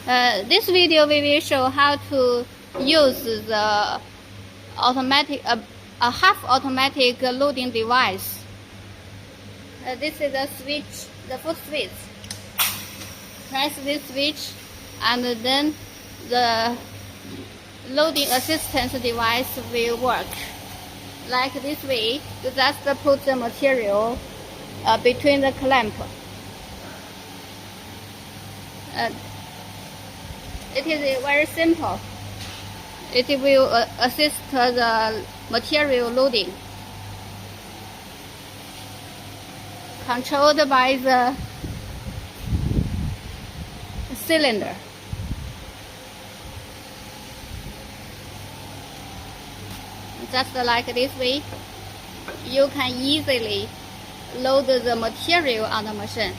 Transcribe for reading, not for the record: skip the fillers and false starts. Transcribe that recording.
This video we will show how to use the automatic, a half automatic loading device. This is the switch, the foot switch. Press this switch, and then the loading assistance device will work. Like this way, you just put the material between the clamp. It is very simple. It will assist the material loading, controlled by the cylinder. Just like this way, you can easily load the material on the machine.